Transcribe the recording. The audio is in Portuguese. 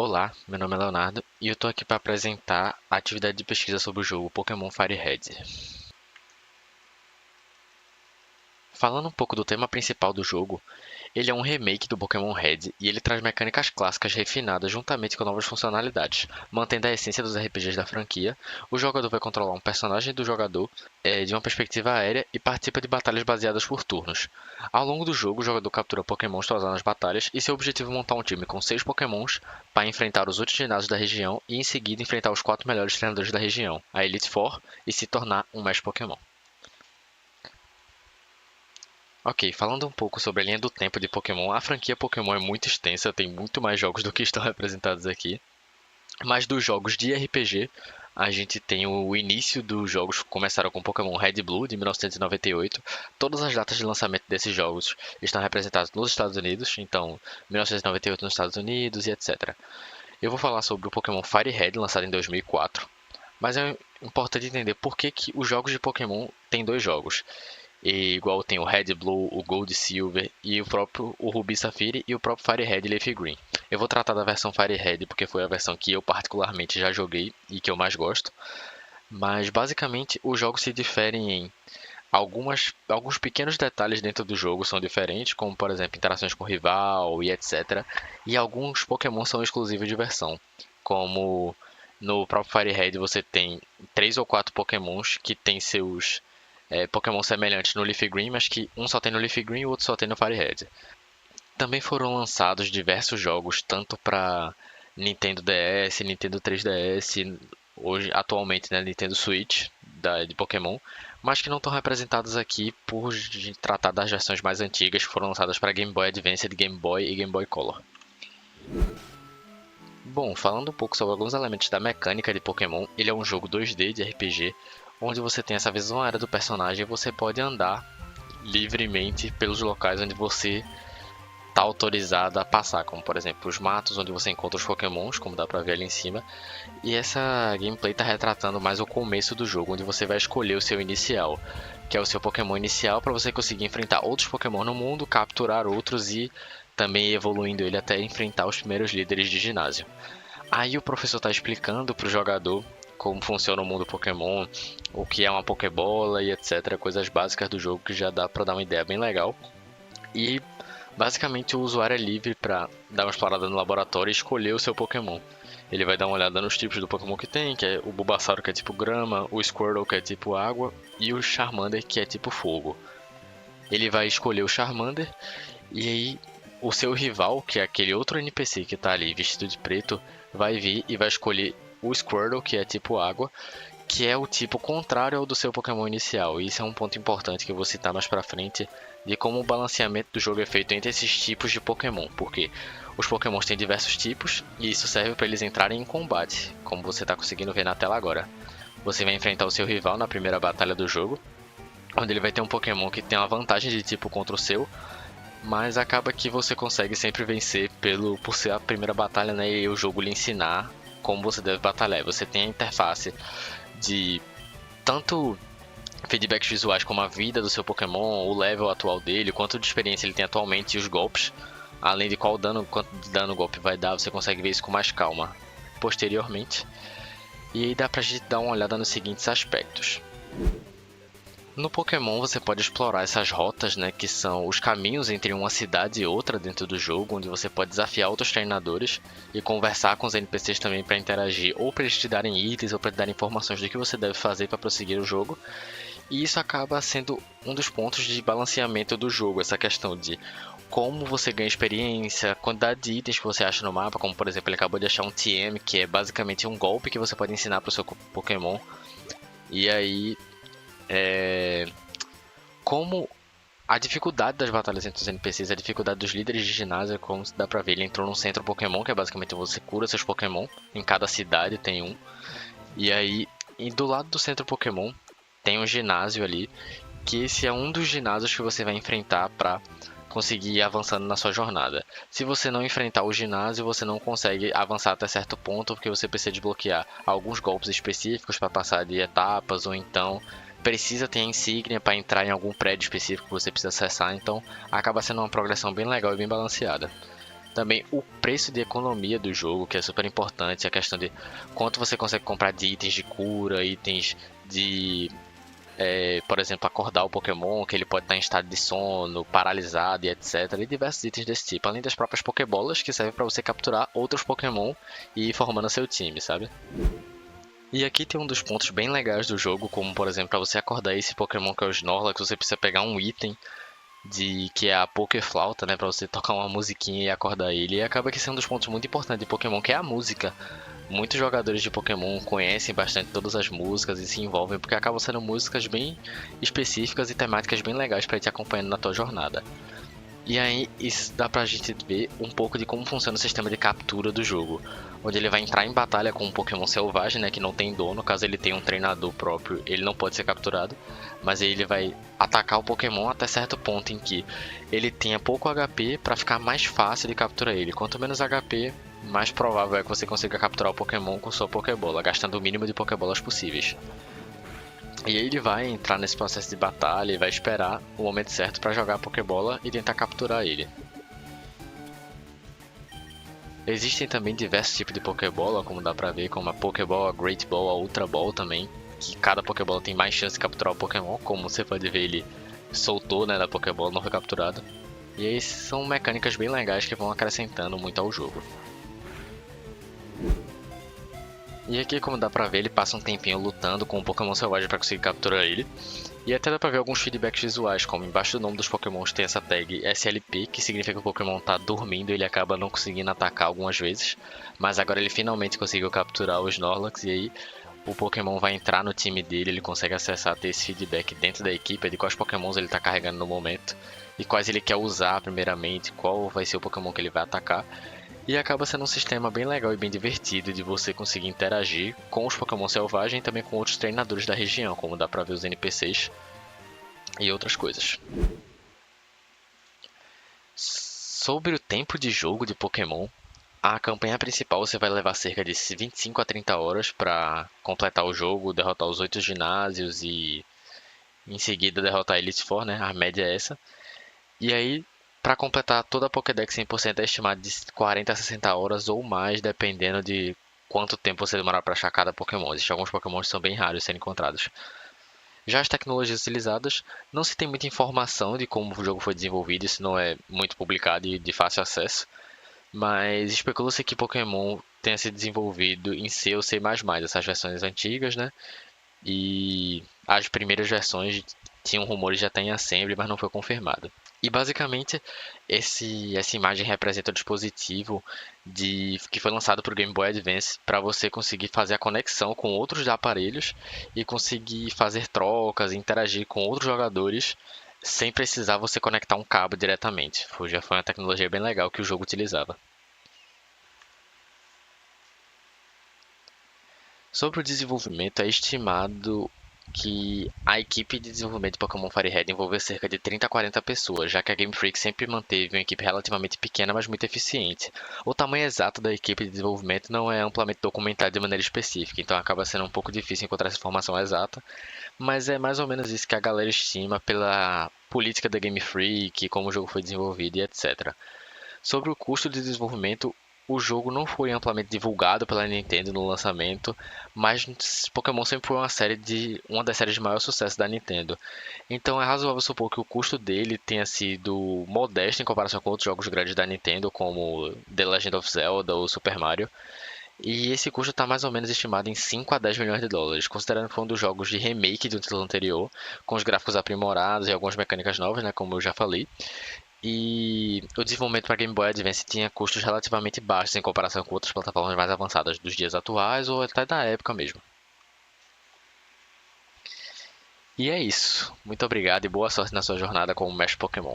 Olá, meu nome é Leonardo e eu tô aqui para apresentar a atividade de pesquisa sobre o jogo Pokémon Fire Red. Falando um pouco do tema principal do jogo, ele é um remake do Pokémon Red e ele traz mecânicas clássicas refinadas juntamente com novas funcionalidades. Mantendo a essência dos RPGs da franquia, o jogador vai controlar um personagem do jogador de uma perspectiva aérea e participa de batalhas baseadas por turnos. Ao longo do jogo, o jogador captura Pokémons para usar nas batalhas e seu objetivo é montar um time com 6 Pokémons para enfrentar os outros ginásios da região e em seguida enfrentar os 4 melhores treinadores da região, a Elite Four, e se tornar um Mestre Pokémon. Ok, falando um pouco sobre a linha do tempo de Pokémon, a franquia Pokémon é muito extensa, tem muito mais jogos do que estão representados aqui. Mas dos jogos de RPG, a gente tem o início dos jogos, começaram com Pokémon Red e Blue de 1998. Todas as datas de lançamento desses jogos estão representadas nos Estados Unidos, então 1998 nos Estados Unidos e etc. Eu vou falar sobre o Pokémon Fire Red, lançado em 2004, mas é importante entender por que os jogos de Pokémon têm dois jogos. E igual tem o Red Blue, o Gold Silver e o Ruby Safire e o próprio Fire Red e Leaf Green. Eu vou tratar da versão Fire Red porque foi a versão que eu particularmente já joguei e que eu mais gosto. Mas basicamente os jogos se diferem em alguns pequenos detalhes dentro do jogo são diferentes, como por exemplo interações com o rival e etc. E alguns Pokémon são exclusivos de versão, como no próprio Fire Red você tem 3 ou 4 Pokémons que têm seus Pokémon semelhantes no Leaf Green, mas que um só tem no Leaf Green e o outro só tem no Fire Red. Também foram lançados diversos jogos, tanto para Nintendo DS, Nintendo 3DS, hoje atualmente na Nintendo Switch de Pokémon, mas que não estão representados aqui por tratar das versões mais antigas que foram lançadas para Game Boy Advance, Game Boy e Game Boy Color. Bom, falando um pouco sobre alguns elementos da mecânica de Pokémon, ele é um jogo 2D de RPG, onde você tem essa visão aérea do personagem e você pode andar livremente pelos locais onde você está autorizado a passar, como por exemplo os matos onde você encontra os Pokémons, como dá pra ver ali em cima. E essa gameplay está retratando mais o começo do jogo, onde você vai escolher o seu inicial, que é o seu Pokémon inicial, para você conseguir enfrentar outros Pokémon no mundo, capturar outros e também ir evoluindo ele até enfrentar os primeiros líderes de ginásio. Aí o professor está explicando para o jogador como funciona o mundo Pokémon, o que é uma Pokébola e etc. Coisas básicas do jogo que já dá para dar uma ideia bem legal. E basicamente o usuário é livre para dar uma explorada no laboratório e escolher o seu Pokémon. Ele vai dar uma olhada nos tipos do Pokémon que tem, que é o Bulbasaur que é tipo grama, o Squirtle que é tipo água e o Charmander que é tipo fogo. Ele vai escolher o Charmander e aí o seu rival, que é aquele outro NPC que está ali vestido de preto, vai vir e vai escolher o Squirtle, que é tipo água, que é o tipo contrário ao do seu Pokémon inicial. E isso é um ponto importante que eu vou citar mais pra frente, de como o balanceamento do jogo é feito entre esses tipos de Pokémon, porque os Pokémons têm diversos tipos e isso serve para eles entrarem em combate, como você está conseguindo ver na tela agora. Você vai enfrentar o seu rival na primeira batalha do jogo, onde ele vai ter um Pokémon que tem uma vantagem de tipo contra o seu, mas acaba que você consegue sempre vencer por ser a primeira batalha, né, e o jogo lhe ensinar como você deve batalhar. Você tem a interface de tanto feedbacks visuais como a vida do seu Pokémon, o level atual dele, quanto de experiência ele tem atualmente e os golpes, além de quanto de dano o golpe vai dar, você consegue ver isso com mais calma posteriormente. E aí dá pra gente dar uma olhada nos seguintes aspectos. No Pokémon você pode explorar essas rotas, né, que são os caminhos entre uma cidade e outra dentro do jogo, onde você pode desafiar outros treinadores e conversar com os NPCs também para interagir, ou para eles te darem itens, ou para te darem informações do que você deve fazer para prosseguir o jogo. E isso acaba sendo um dos pontos de balanceamento do jogo, essa questão de como você ganha experiência, quantidade de itens que você acha no mapa, como por exemplo ele acabou de achar um TM, que é basicamente um golpe que você pode ensinar para o seu Pokémon. E aí como a dificuldade das batalhas entre os NPCs, a dificuldade dos líderes de ginásio, como dá pra ver, ele entrou num centro Pokémon, que é basicamente você cura seus Pokémon, em cada cidade tem um. E aí, e do lado do centro Pokémon, tem um ginásio ali, que esse é um dos ginásios que você vai enfrentar pra conseguir ir avançando na sua jornada. Se você não enfrentar o ginásio, você não consegue avançar até certo ponto, porque você precisa desbloquear alguns golpes específicos para passar de etapas, ou então precisa ter a insígnia para entrar em algum prédio específico que você precisa acessar, então acaba sendo uma progressão bem legal e bem balanceada. Também o preço de economia do jogo, que é super importante, a questão de quanto você consegue comprar de itens de cura, itens de, por exemplo, acordar o Pokémon, que ele pode estar em estado de sono, paralisado e etc. E diversos itens desse tipo, além das próprias Pokébolas, que servem para você capturar outros Pokémon e ir formando seu time, sabe? E aqui tem um dos pontos bem legais do jogo, como por exemplo, para você acordar esse Pokémon que é o Snorlax, você precisa pegar um item que é a Pokéflauta, né, para você tocar uma musiquinha e acordar ele. E acaba que esse é um dos pontos muito importantes de Pokémon, que é a música. Muitos jogadores de Pokémon conhecem bastante todas as músicas e se envolvem porque acabam sendo músicas bem específicas e temáticas bem legais para ir te acompanhando na tua jornada. E aí isso dá pra gente ver um pouco de como funciona o sistema de captura do jogo, onde ele vai entrar em batalha com um Pokémon selvagem, né, que não tem dono. Caso ele tenha um treinador próprio, ele não pode ser capturado, mas aí ele vai atacar o Pokémon até certo ponto em que ele tenha pouco HP para ficar mais fácil de capturar ele. Quanto menos HP, mais provável é que você consiga capturar o Pokémon com sua Pokébola, gastando o mínimo de Pokébolas possíveis. E aí ele vai entrar nesse processo de batalha e vai esperar o momento certo para jogar a Pokébola e tentar capturar ele. Existem também diversos tipos de Pokébola, como dá pra ver, como a Pokéball, a Great Ball, a Ultra Ball também, que cada Pokébola tem mais chance de capturar o Pokémon, como você pode ver ele soltou, né, da Pokébola, não foi capturado. E aí são mecânicas bem legais que vão acrescentando muito ao jogo. E aqui, como dá pra ver, ele passa um tempinho lutando com o Pokémon selvagem para conseguir capturar ele. E até dá pra ver alguns feedbacks visuais, como embaixo do nome dos Pokémons tem essa tag SLP, que significa que o Pokémon tá dormindo e ele acaba não conseguindo atacar algumas vezes. Mas agora ele finalmente conseguiu capturar o Snorlax e aí o Pokémon vai entrar no time dele, ele consegue acessar, ter esse feedback dentro da equipe de quais Pokémons ele tá carregando no momento e quais ele quer usar primeiramente, qual vai ser o Pokémon que ele vai atacar. E acaba sendo um sistema bem legal e bem divertido de você conseguir interagir com os Pokémon selvagens e também com outros treinadores da região, como dá pra ver os NPCs e outras coisas. Sobre o tempo de jogo de Pokémon, a campanha principal você vai levar cerca de 25 a 30 horas para completar o jogo, derrotar os 8 ginásios e em seguida derrotar a Elite Four, né? A média é essa. E aí, para completar toda a Pokédex 100% é estimado de 40 a 60 horas ou mais, dependendo de quanto tempo você demorar para achar cada Pokémon. Existem alguns Pokémon que são bem raros de serem encontrados. Já as tecnologias utilizadas, não se tem muita informação de como o jogo foi desenvolvido, isso não é muito publicado e de fácil acesso, mas especula-se que Pokémon tenha sido desenvolvido em C ou C++, essas versões antigas, né? E as primeiras versões tinham rumores de até em Assembly, mas não foi confirmado. E basicamente essa imagem representa o dispositivo que foi lançado para o Game Boy Advance para você conseguir fazer a conexão com outros aparelhos e conseguir fazer trocas, interagir com outros jogadores sem precisar você conectar um cabo diretamente. Já foi uma tecnologia bem legal que o jogo utilizava. Sobre o desenvolvimento, é estimado que a equipe de desenvolvimento de Pokémon Fire Red envolveu cerca de 30 a 40 pessoas, já que a Game Freak sempre manteve uma equipe relativamente pequena, mas muito eficiente. O tamanho exato da equipe de desenvolvimento não é amplamente documentado de maneira específica, então acaba sendo um pouco difícil encontrar essa informação exata, mas é mais ou menos isso que a galera estima pela política da Game Freak, como o jogo foi desenvolvido e etc. Sobre o custo de desenvolvimento, o jogo não foi amplamente divulgado pela Nintendo no lançamento, mas Pokémon sempre foi uma das séries de maior sucesso da Nintendo. Então é razoável supor que o custo dele tenha sido modesto em comparação com outros jogos grandes da Nintendo, como The Legend of Zelda ou Super Mario. E esse custo está mais ou menos estimado em 5 a 10 milhões de dólares, considerando que foi um dos jogos de remake de um título anterior, com os gráficos aprimorados e algumas mecânicas novas, né, como eu já falei. E o desenvolvimento para Game Boy Advance tinha custos relativamente baixos em comparação com outras plataformas mais avançadas dos dias atuais ou até da época mesmo. E é isso. Muito obrigado e boa sorte na sua jornada como mestre Pokémon.